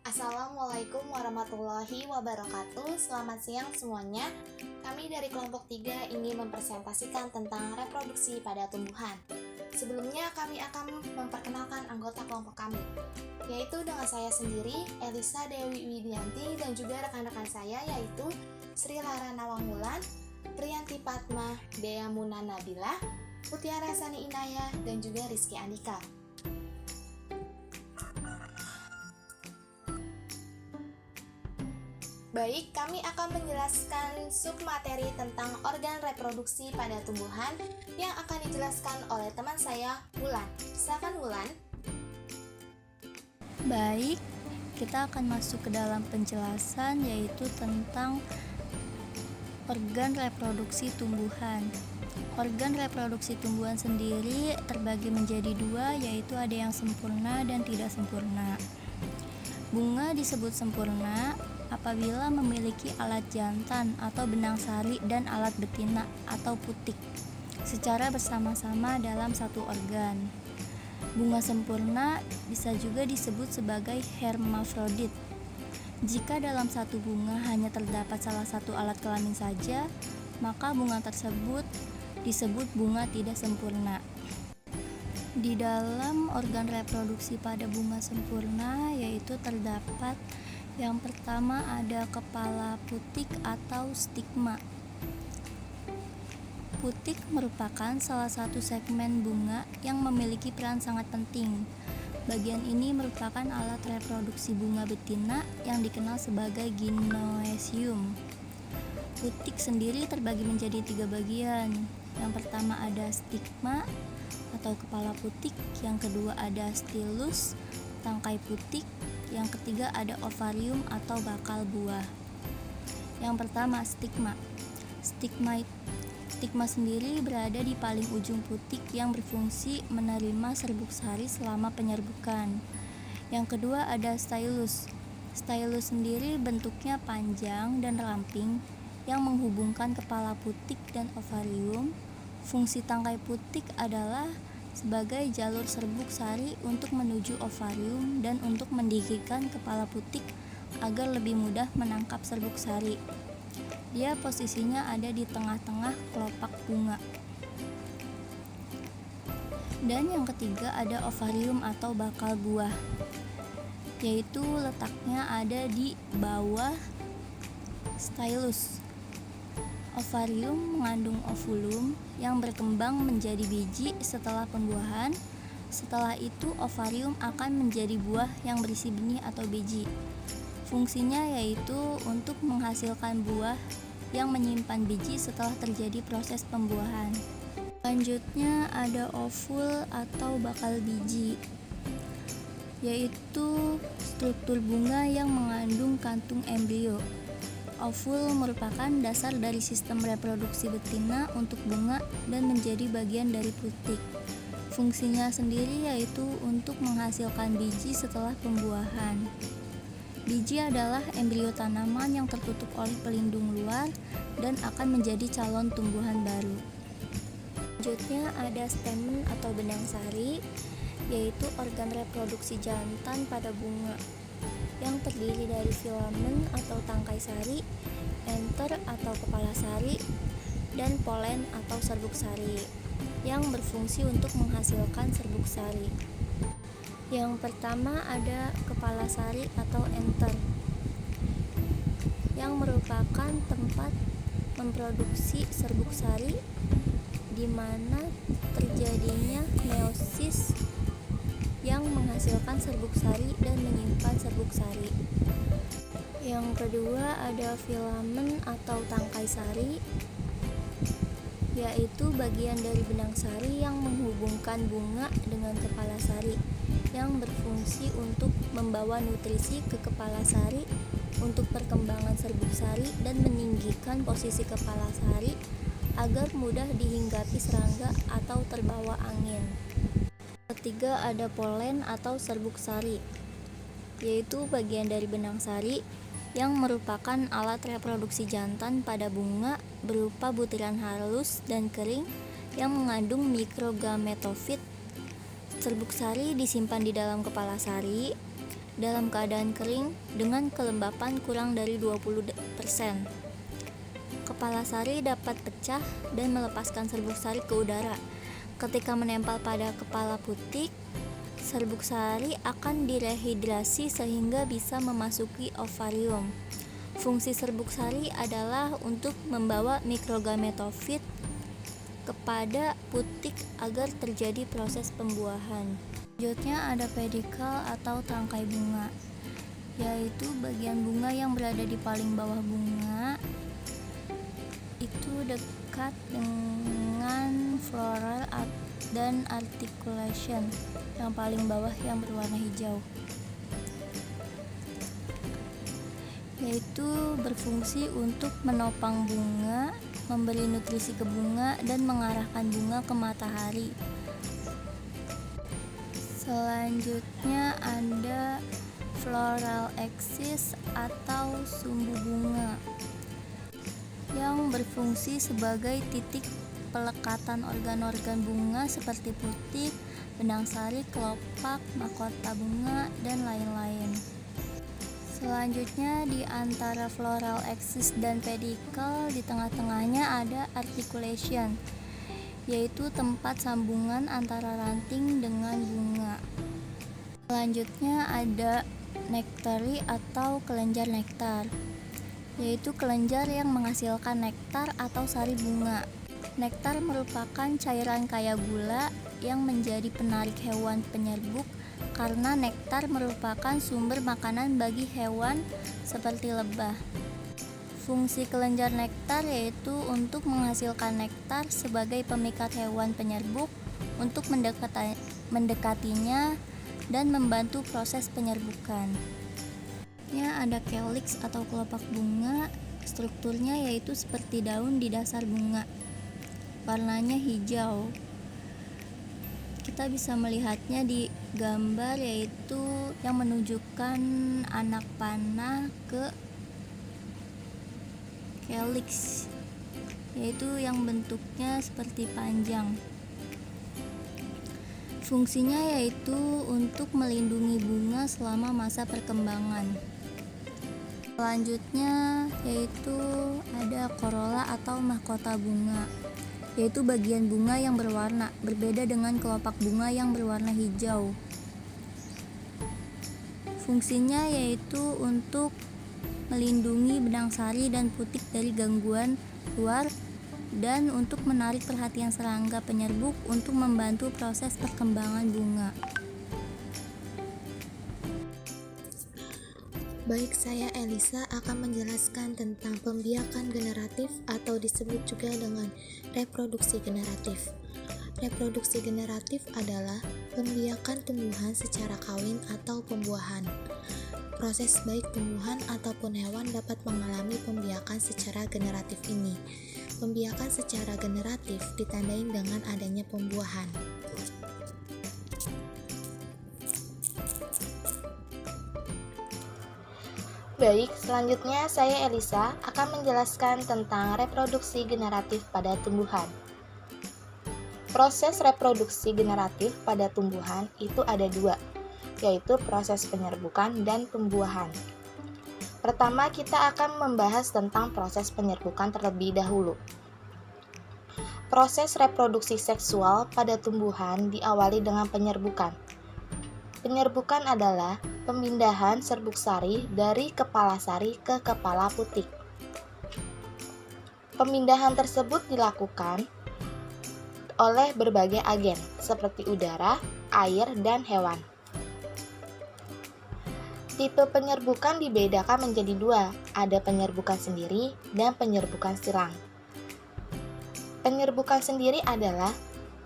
Assalamualaikum warahmatullahi wabarakatuh. Selamat siang semuanya. Kami dari kelompok 3 ingin mempresentasikan tentang reproduksi pada tumbuhan. Sebelumnya kami akan memperkenalkan anggota kelompok kami, yaitu dengan saya sendiri, Elisa Dewi Widianti, dan juga rekan-rekan saya yaitu Sri Lara Nawangwulan, Priyanti Fatma, Dea Muna Nabila, Mutiara Sani Inayah, dan juga Rizky Andika. Baik, kami akan menjelaskan submateri tentang organ reproduksi pada tumbuhan yang akan dijelaskan oleh teman saya, Wulan. Silakan Wulan. Baik, kita akan masuk ke dalam penjelasan yaitu tentang organ reproduksi tumbuhan. Organ reproduksi tumbuhan sendiri terbagi menjadi dua, yaitu ada yang sempurna dan tidak sempurna. Bunga disebut sempurna apabila memiliki alat jantan atau benang sari dan alat betina atau putik secara bersama-sama dalam satu organ. Bunga sempurna bisa juga disebut sebagai hermafrodit. Jika dalam satu bunga hanya terdapat salah satu alat kelamin saja, maka bunga tersebut disebut bunga tidak sempurna. Di dalam organ reproduksi pada bunga sempurna yaitu terdapat yang pertama ada kepala putik atau stigma. Putik merupakan salah satu segmen bunga yang memiliki peran sangat penting. Bagian ini merupakan alat reproduksi bunga betina yang dikenal sebagai gynoecium. Putik sendiri terbagi menjadi 3 bagian. Yang pertama ada stigma atau kepala putik, yang kedua ada stylus, tangkai putik, yang ketiga ada ovarium atau bakal buah. Yang pertama stigma. Stigma sendiri berada di paling ujung putik yang berfungsi menerima serbuk sari selama penyerbukan. Yang kedua ada stylus. Stylus sendiri bentuknya panjang dan ramping yang menghubungkan kepala putik dan ovarium. Fungsi tangkai putik adalah sebagai jalur serbuk sari untuk menuju ovarium dan untuk mendidihkan kepala putik agar lebih mudah menangkap serbuk sari. Dia posisinya ada di tengah-tengah kelopak bunga. Dan yang ketiga ada ovarium atau bakal buah, yaitu letaknya ada di bawah stylus. Ovarium mengandung ovulum yang berkembang menjadi biji setelah pembuahan. Setelah itu ovarium akan menjadi buah yang berisi benih atau biji. Fungsinya yaitu untuk menghasilkan buah yang menyimpan biji setelah terjadi proses pembuahan. Selanjutnya ada ovul atau bakal biji, yaitu struktur bunga yang mengandung kantung embrio. Ovul merupakan dasar dari sistem reproduksi betina untuk bunga dan menjadi bagian dari putik. Fungsinya sendiri yaitu untuk menghasilkan biji setelah pembuahan. Biji adalah embrio tanaman yang tertutup oleh pelindung luar dan akan menjadi calon tumbuhan baru. Selanjutnya ada stamen atau benang sari, yaitu organ reproduksi jantan pada bunga yang terdiri dari filamen atau tangkai sari, enter atau kepala sari, dan polen atau serbuk sari yang berfungsi untuk menghasilkan serbuk sari. Yang pertama ada kepala sari atau enter, yang merupakan tempat memproduksi serbuk sari di mana terjadinya meiosis yang menghasilkan serbuk sari dan menyimpan serbuk sari. Yang kedua ada filamen atau tangkai sari, yaitu bagian dari benang sari yang menghubungkan bunga dengan kepala sari yang berfungsi untuk membawa nutrisi ke kepala sari untuk perkembangan serbuk sari dan meninggikan posisi kepala sari agar mudah dihinggapi serangga atau terbawa angin. Ketiga ada polen atau serbuk sari, yaitu bagian dari benang sari yang merupakan alat reproduksi jantan pada bunga berupa butiran halus dan kering yang mengandung mikrogametofit. Serbuk sari disimpan di dalam kepala sari dalam keadaan kering dengan kelembapan kurang dari 20%. Kepala sari dapat pecah dan melepaskan serbuk sari ke udara. Ketika menempel pada kepala putik, serbuk sari akan direhidrasi sehingga bisa memasuki ovarium. Fungsi serbuk sari adalah untuk membawa mikrogametofit kepada putik agar terjadi proses pembuahan. Selanjutnya ada pedikel atau tangkai bunga, yaitu bagian bunga yang berada di paling bawah bunga. Itu dekat dengan floral dan articulation yang paling bawah yang berwarna hijau, yaitu berfungsi untuk menopang bunga, memberi nutrisi ke bunga, dan mengarahkan bunga ke matahari. Selanjutnya ada floral axis atau sumbu bunga yang berfungsi sebagai titik pelekatan organ-organ bunga seperti putik, benang sari, kelopak, mahkota bunga, dan lain-lain. Selanjutnya di antara floral axis dan pedikel di tengah-tengahnya ada articulation, yaitu tempat sambungan antara ranting dengan bunga. Selanjutnya ada nektari atau kelenjar nektar, yaitu kelenjar yang menghasilkan nektar atau sari bunga. Nektar merupakan cairan kaya gula yang menjadi penarik hewan penyerbuk karena nektar merupakan sumber makanan bagi hewan seperti lebah. Fungsi kelenjar nektar yaitu untuk menghasilkan nektar sebagai pemikat hewan penyerbuk untuk mendekatinya dan membantu proses penyerbukan. Ada calyx atau kelopak bunga, strukturnya yaitu seperti daun di dasar bunga. Warnanya hijau. Kita bisa melihatnya di gambar, yaitu yang menunjukkan anak panah ke calyx, yaitu yang bentuknya seperti panjang. Fungsinya yaitu untuk melindungi bunga selama masa perkembangan. Selanjutnya yaitu ada corolla atau mahkota bunga, yaitu bagian bunga yang berwarna, berbeda dengan kelopak bunga yang berwarna hijau. Fungsinya yaitu untuk melindungi benang sari dan putik dari gangguan luar dan untuk menarik perhatian serangga penyerbuk untuk membantu proses perkembangan bunga. Baik, saya Elisa akan menjelaskan tentang pembiakan generatif atau disebut juga dengan reproduksi generatif. Reproduksi generatif adalah pembiakan tumbuhan secara kawin atau pembuahan. Proses baik tumbuhan ataupun hewan dapat mengalami pembiakan secara generatif ini. Pembiakan secara generatif ditandai dengan adanya pembuahan. Baik, selanjutnya saya Elisa akan menjelaskan tentang reproduksi generatif pada tumbuhan. Proses reproduksi generatif pada tumbuhan itu ada dua, yaitu proses penyerbukan dan pembuahan. Pertama, kita akan membahas tentang proses penyerbukan terlebih dahulu. Proses reproduksi seksual pada tumbuhan diawali dengan penyerbukan. Penyerbukan adalah pemindahan serbuk sari dari kepala sari ke kepala putik. Pemindahan tersebut dilakukan oleh berbagai agen seperti udara, air, dan hewan. Tipe penyerbukan dibedakan menjadi dua, ada penyerbukan sendiri dan penyerbukan silang. Penyerbukan sendiri adalah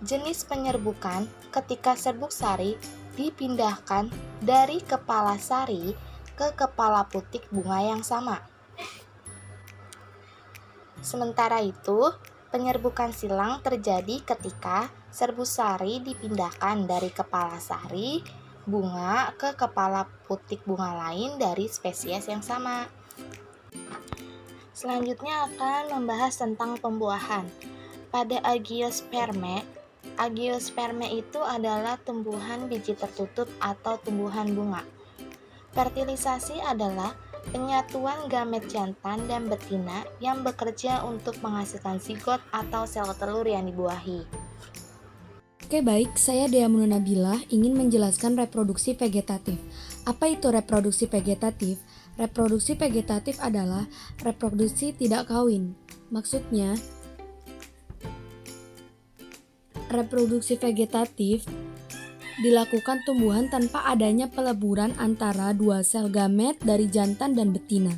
jenis penyerbukan ketika serbuk sari dipindahkan dari kepala sari ke kepala putik bunga yang sama. Sementara itu, penyerbukan silang terjadi ketika serbuk sari dipindahkan dari kepala sari bunga ke kepala putik bunga lain dari spesies yang sama. Selanjutnya akan membahas tentang pembuahan. Pada Agiospermae itu adalah tumbuhan biji tertutup atau tumbuhan bunga. Fertilisasi adalah penyatuan gamet jantan dan betina yang bekerja untuk menghasilkan zigot atau sel telur yang dibuahi. Oke baik, saya Dea Munu Nabila ingin menjelaskan reproduksi vegetatif. Apa itu reproduksi vegetatif? Reproduksi vegetatif adalah reproduksi tidak kawin. Maksudnya, reproduksi vegetatif dilakukan tumbuhan tanpa adanya peleburan antara dua sel gamet dari jantan dan betina.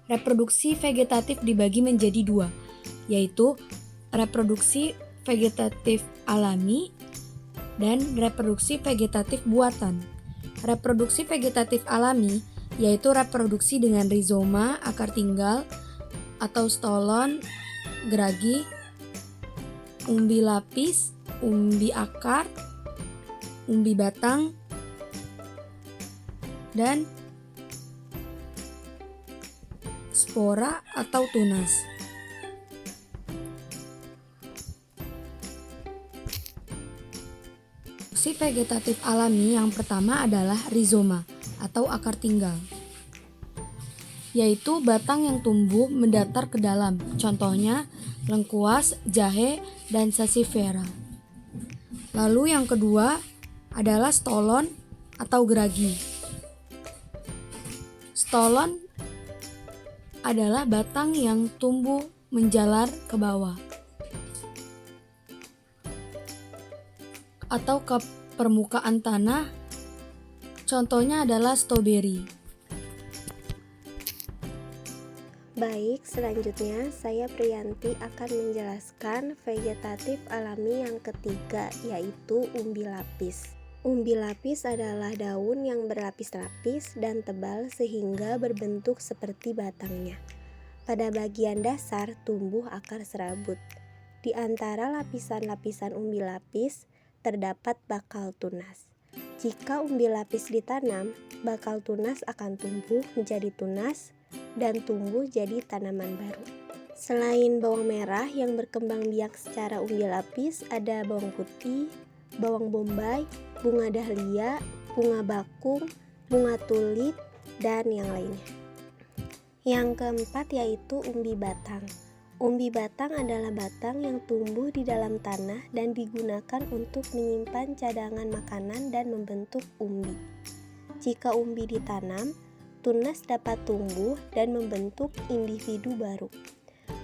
Reproduksi vegetatif dibagi menjadi dua, yaitu reproduksi vegetatif alami dan reproduksi vegetatif buatan. Reproduksi vegetatif alami yaitu reproduksi dengan rizoma, akar tinggal, atau stolon, geragi, umbi lapis, umbi akar, umbi batang, dan spora atau tunas. Reproduksi vegetatif alami yang pertama adalah rizoma atau akar tinggal, yaitu batang yang tumbuh mendatar ke dalam, contohnya lengkuas, jahe, dan sassifera. Lalu yang kedua adalah stolon atau geragi. Stolon adalah batang yang tumbuh menjalar ke bawah atau ke permukaan tanah, contohnya adalah stroberi. Baik, selanjutnya saya Priyanti akan menjelaskan vegetatif alami yang ketiga, yaitu umbi lapis. Umbi lapis adalah daun yang berlapis-lapis dan tebal sehingga berbentuk seperti batangnya. Pada bagian dasar tumbuh akar serabut. Di antara lapisan-lapisan umbi lapis terdapat bakal tunas. Jika umbi lapis ditanam, bakal tunas akan tumbuh menjadi tunas dan tumbuh jadi tanaman baru. Selain bawang merah yang berkembang biak secara umbi lapis, ada bawang putih, bawang bombay, bunga dahlia, bunga bakung, bunga tulip, dan yang lainnya. Yang keempat yaitu umbi batang. Umbi batang adalah batang yang tumbuh di dalam tanah dan digunakan untuk menyimpan cadangan makanan dan membentuk umbi. Jika umbi ditanam, tunas dapat tumbuh dan membentuk individu baru.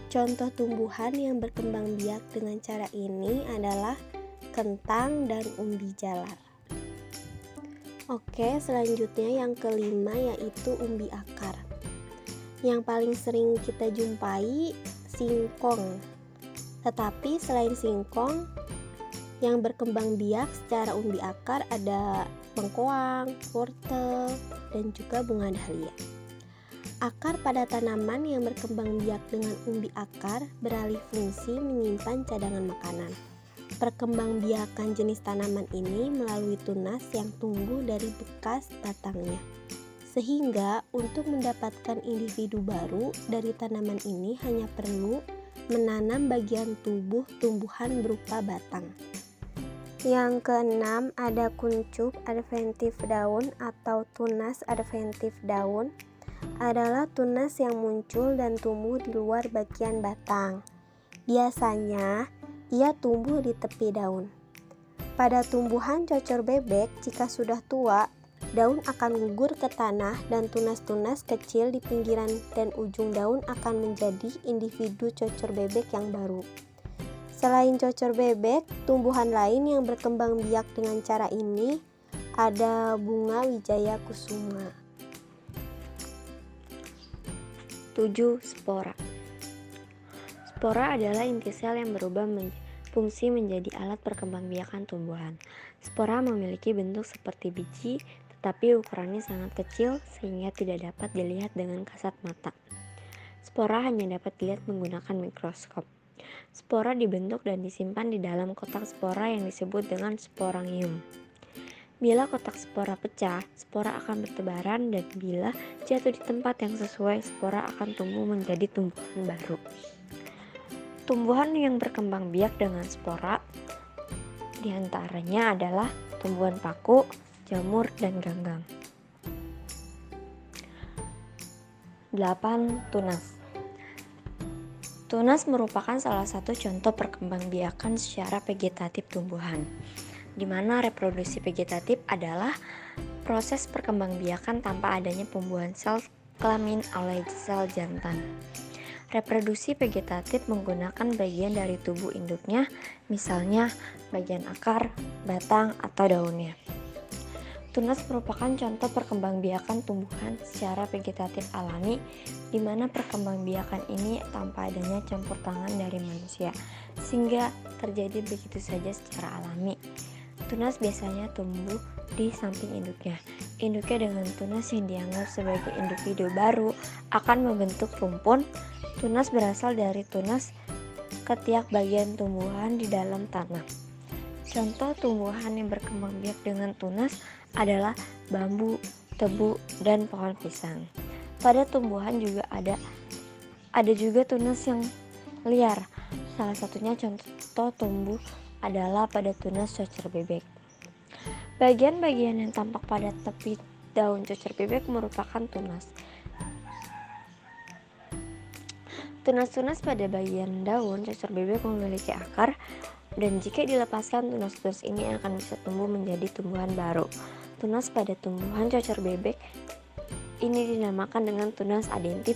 Contoh tumbuhan yang berkembang biak dengan cara ini adalah kentang dan umbi jalar. Oke, selanjutnya yang kelima yaitu umbi akar. Yang paling sering kita jumpai singkong. Tetapi selain singkong, yang berkembang biak secara umbi akar ada bengkoang, wortel, dan juga bunga dahlia. Akar pada tanaman yang berkembang biak dengan umbi akar beralih fungsi menyimpan cadangan makanan. Perkembangbiakan jenis tanaman ini melalui tunas yang tumbuh dari bekas batangnya. Sehingga untuk mendapatkan individu baru dari tanaman ini hanya perlu menanam bagian tubuh tumbuhan berupa batang. Yang keenam ada kuncup adventif daun atau tunas adventif daun, adalah tunas yang muncul dan tumbuh di luar bagian batang. Biasanya ia tumbuh di tepi daun. Pada tumbuhan cocor bebek, jika sudah tua, daun akan gugur ke tanah dan tunas-tunas kecil di pinggiran dan ujung daun akan menjadi individu cocor bebek yang baru. Selain cocor bebek, tumbuhan lain yang berkembang biak dengan cara ini ada bunga wijaya kusuma. 7. Spora. Spora adalah inti sel yang berubah fungsi menjadi alat perkembangbiakan tumbuhan. Spora memiliki bentuk seperti biji, tetapi ukurannya sangat kecil sehingga tidak dapat dilihat dengan kasat mata. Spora hanya dapat dilihat menggunakan mikroskop. Spora dibentuk dan disimpan di dalam kotak spora yang disebut dengan sporangium. Bila kotak spora pecah, spora akan bertebaran dan bila jatuh di tempat yang sesuai, spora akan tumbuh menjadi tumbuhan baru. Tumbuhan yang berkembang biak dengan spora diantaranya adalah tumbuhan paku, jamur, dan ganggang. 8. Tunas. Tunas merupakan salah satu contoh perkembangbiakan secara vegetatif tumbuhan, di mana reproduksi vegetatif adalah proses perkembangbiakan tanpa adanya pembuahan sel kelamin oleh sel jantan. Reproduksi vegetatif menggunakan bagian dari tubuh induknya, misalnya bagian akar, batang, atau daunnya. Tunas merupakan contoh perkembangbiakan tumbuhan secara vegetatif alami, di mana perkembangbiakan ini tanpa adanya campur tangan dari manusia, sehingga terjadi begitu saja secara alami. Tunas biasanya tumbuh di samping induknya. Induknya dengan tunas yang dianggap sebagai individu baru akan membentuk rumpun. Tunas berasal dari tunas ketiak bagian tumbuhan di dalam tanah. Contoh tumbuhan yang berkembang biak dengan tunas adalah bambu, tebu, dan pohon pisang. Pada tumbuhan juga ada juga tunas yang liar. Salah satunya contoh tumbuh adalah pada tunas cocer bebek. Bagian-bagian yang tampak pada tepi daun cocer bebek merupakan tunas. Tunas-tunas pada bagian daun cocer bebek memiliki akar, dan jika dilepaskan tunas-tunas ini akan bisa tumbuh menjadi tumbuhan baru. Tunas pada tumbuhan cocer bebek ini dinamakan dengan tunas adentif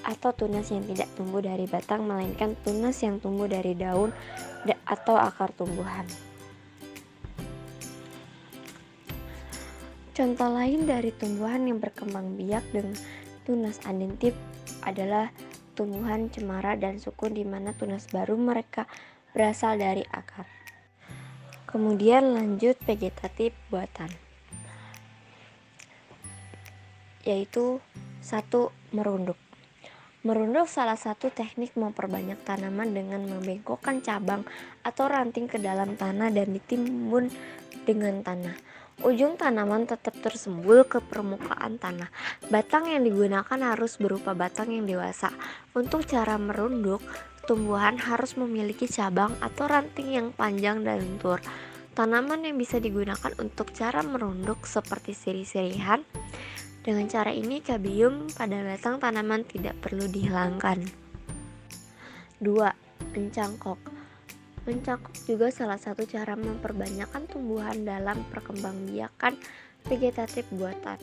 atau tunas yang tidak tumbuh dari batang melainkan tunas yang tumbuh dari daun atau akar tumbuhan. Contoh lain dari tumbuhan yang berkembang biak dengan tunas adentif adalah tumbuhan cemara dan sukun, di mana tunas baru mereka berasal dari akar. Kemudian lanjut vegetatif buatan, yaitu 1. Merunduk. Merunduk salah satu teknik memperbanyak tanaman dengan membengkokkan cabang atau ranting ke dalam tanah dan ditimbun dengan tanah. Ujung tanaman tetap tersembul ke permukaan tanah. Batang yang digunakan harus berupa batang yang dewasa. Untuk cara merunduk, tumbuhan harus memiliki cabang atau ranting yang panjang dan lentur. Tanaman yang bisa digunakan untuk cara merunduk seperti sirih-sirihan. Dengan cara ini, kabium pada batang tanaman tidak perlu dihilangkan. 2. Mencangkok. Mencangkok juga salah satu cara memperbanyakkan tumbuhan dalam perkembangbiakan vegetatif buatan.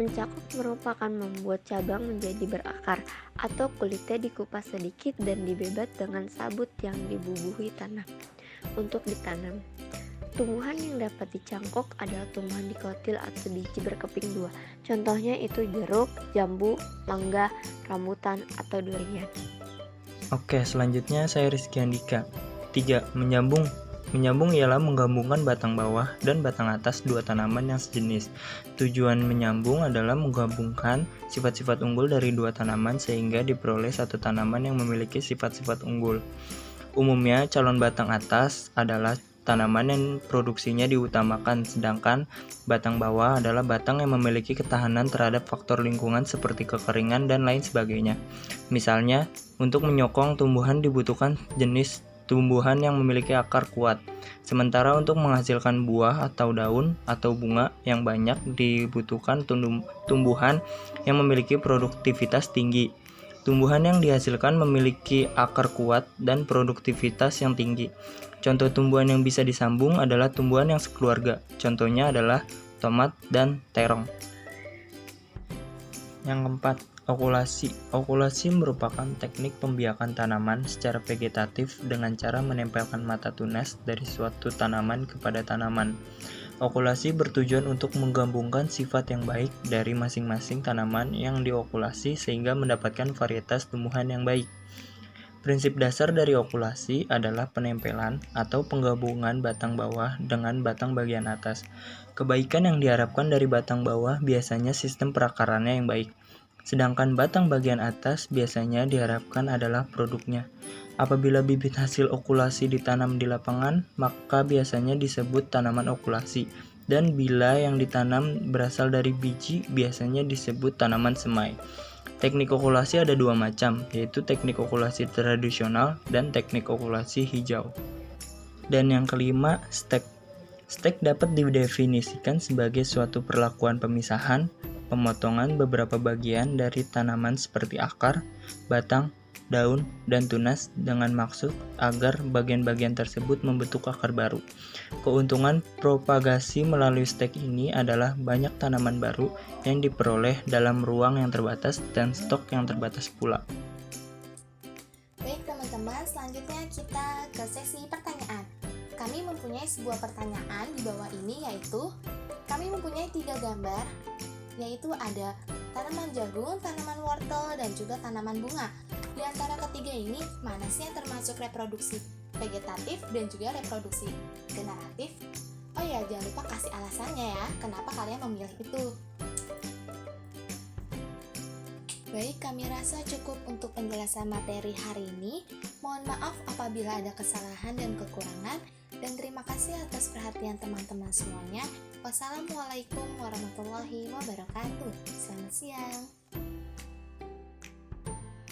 Mencangkok merupakan membuat cabang menjadi berakar atau kulitnya dikupas sedikit dan dibebat dengan sabut yang dibubuhi tanah untuk ditanam. Tumbuhan yang dapat dicangkok adalah tumbuhan dikotil atau biji berkeping dua. Contohnya itu jeruk, jambu, mangga, rambutan, atau durian. Oke, selanjutnya saya Rizky Andika. 3. Menyambung. Menyambung ialah menggabungkan batang bawah dan batang atas dua tanaman yang sejenis. Tujuan menyambung adalah menggabungkan sifat-sifat unggul dari dua tanaman sehingga diperoleh satu tanaman yang memiliki sifat-sifat unggul. Umumnya, calon batang atas adalah tanaman yang produksinya diutamakan, sedangkan batang bawah adalah batang yang memiliki ketahanan terhadap faktor lingkungan seperti kekeringan dan lain sebagainya. Misalnya, untuk menyokong tumbuhan dibutuhkan jenis tumbuhan yang memiliki akar kuat, sementara untuk menghasilkan buah atau daun atau bunga yang banyak dibutuhkan tumbuhan yang memiliki produktivitas tinggi. Tumbuhan yang dihasilkan memiliki akar kuat dan produktivitas yang tinggi. Contoh tumbuhan yang bisa disambung adalah tumbuhan yang sekeluarga. Contohnya adalah tomat dan terong. Yang keempat, okulasi. Okulasi merupakan teknik pembiakan tanaman secara vegetatif dengan cara menempelkan mata tunas dari suatu tanaman kepada tanaman. Okulasi bertujuan untuk menggabungkan sifat yang baik dari masing-masing tanaman yang diokulasi sehingga mendapatkan varietas tumbuhan yang baik. Prinsip dasar dari okulasi adalah penempelan atau penggabungan batang bawah dengan batang bagian atas. Kebaikan yang diharapkan dari batang bawah biasanya sistem perakarannya yang baik, sedangkan batang bagian atas biasanya diharapkan adalah produknya. Apabila bibit hasil okulasi ditanam di lapangan, maka biasanya disebut tanaman okulasi, dan bila yang ditanam berasal dari biji, biasanya disebut tanaman semai. Teknik okulasi ada dua macam, yaitu teknik okulasi tradisional dan teknik okulasi hijau. Dan yang kelima, stek. Stek dapat didefinisikan sebagai suatu perlakuan pemisahan, pemotongan beberapa bagian dari tanaman seperti akar, batang, daun, dan tunas dengan maksud agar bagian-bagian tersebut membentuk akar baru. Keuntungan propagasi melalui stek ini adalah banyak tanaman baru yang diperoleh dalam ruang yang terbatas dan stok yang terbatas pula. Baik teman-teman, selanjutnya kita ke sesi pertanyaan. Kami mempunyai sebuah pertanyaan di bawah ini, yaitu kami mempunyai 3 gambar, yaitu ada tanaman jagung, tanaman wortel, dan juga tanaman bunga. Di antara ketiga ini, mana sih yang termasuk reproduksi vegetatif dan juga reproduksi generatif? Oh ya, jangan lupa kasih alasannya ya, kenapa kalian memilih itu. Baik, kami rasa cukup untuk penjelasan materi hari ini. Mohon maaf apabila ada kesalahan dan kekurangan, dan terima kasih atas perhatian teman-teman semuanya. Wassalamualaikum warahmatullahi wabarakatuh. Selamat siang.